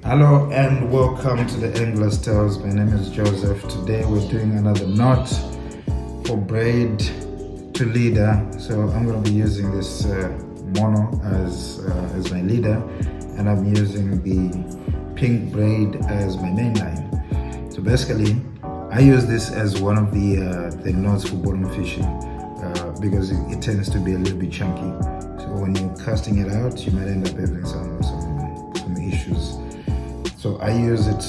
Hello and welcome to the Angler's Tales. My name is Joseph. Today we're doing another knot for braid to leader. So I'm going to be using this mono as my leader, and I'm using the pink braid as my main line. So basically I use this as one of the knots for bottom fishing because it tends to be a little bit chunky. So when you're casting it out, you might end up having some issues. So I use it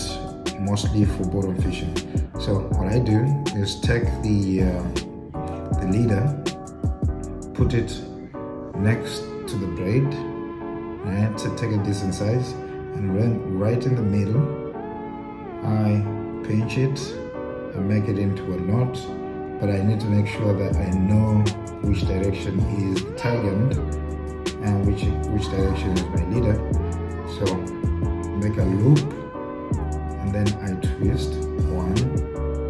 mostly for bottom fishing. So what I do is take the leader, put it next to the braid, right? So take a decent size, and then right in the middle, I pinch it and make it into a knot. But I need to make sure that I know which direction is the tag end and which direction is my leader. So make a loop, and then I twist 1,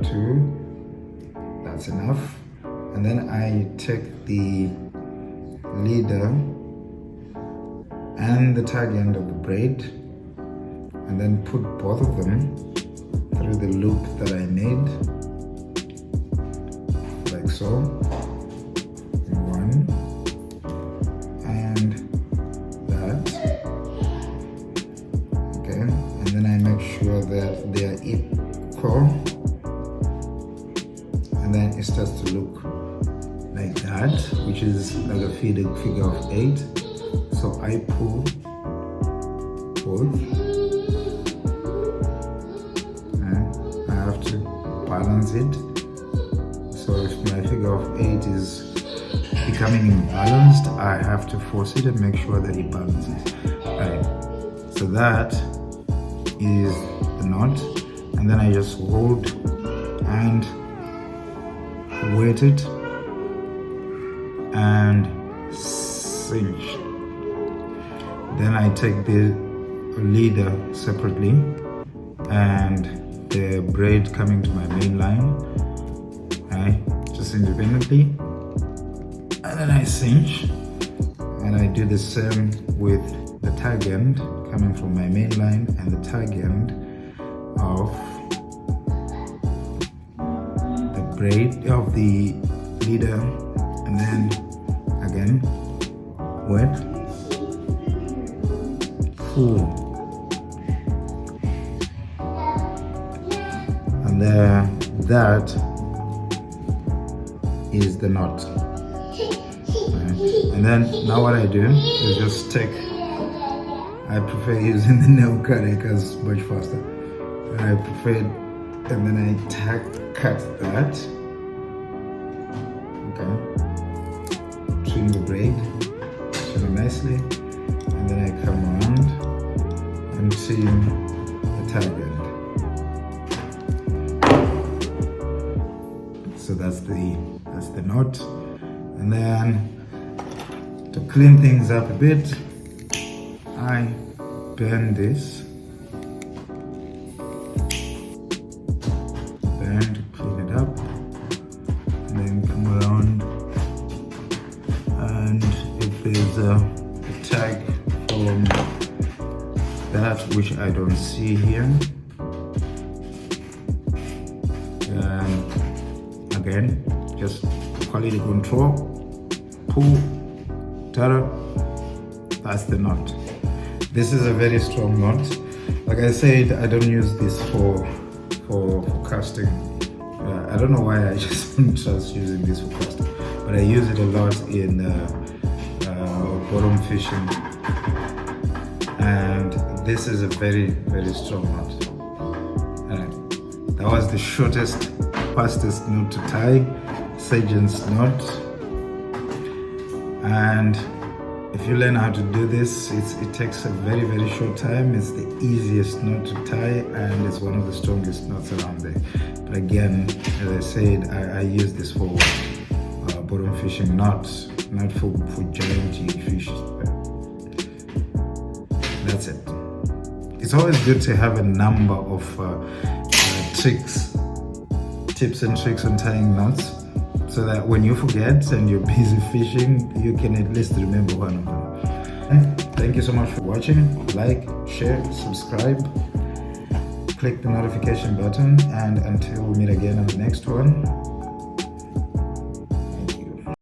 2, that's enough. And then I take the leader and the tag end of the braid and then put both of them through the loop that I made, like so. 1 and that. And then I make sure that they are equal, and then it starts to look like that, which is like a figure of 8. So I pull both, and I have to balance it. So if my figure of 8 is becoming imbalanced, I have to force it and make sure that it balances. Right. So that is the knot, and then I just hold and weight it and cinch. Then I take the leader separately and the braid coming to my main line, right, just independently, and then I cinch, and I do the same with the tag end coming from my main line and the tag end of the braid of the leader, and then again wet, pull, and there, that is the knot. And then now what I do is just take, I prefer using the nail cutter because it's much faster. I prefer it, and then I cut that. Okay. Trim the braid, trim it nicely, and then I come around and trim the tag end. So that's the knot. And then to clean things up a bit, I bend this, bend to clean it up, and then come around, and if there's a tag from that which I don't see here, and again, just quality control, pull, ta-da, that's the knot. This is a very strong knot. Like I said, I don't use this for casting. I don't know why I just don't trust using this for casting, but I use it a lot in bottom fishing. And this is a very, very strong knot. That was the shortest, fastest knot to tie, Sergeant's knot. And if you learn how to do this, it takes a very, very short time. It's the easiest knot to tie, and it's one of the strongest knots around there. But again, as I said, I use this for bottom fishing, not for giant fish. That's it. It's always good to have a number of tips and tricks on tying knots, so that when you forget and you're busy fishing, you can at least remember one of them. Thank you so much for watching. Like, share, subscribe, click the notification button, and until we meet again on the next one, thank you.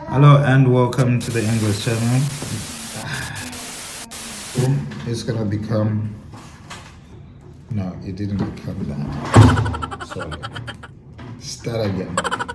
Hello and welcome to the English channel. It's gonna become, no, it didn't become that. Sorry. Start again.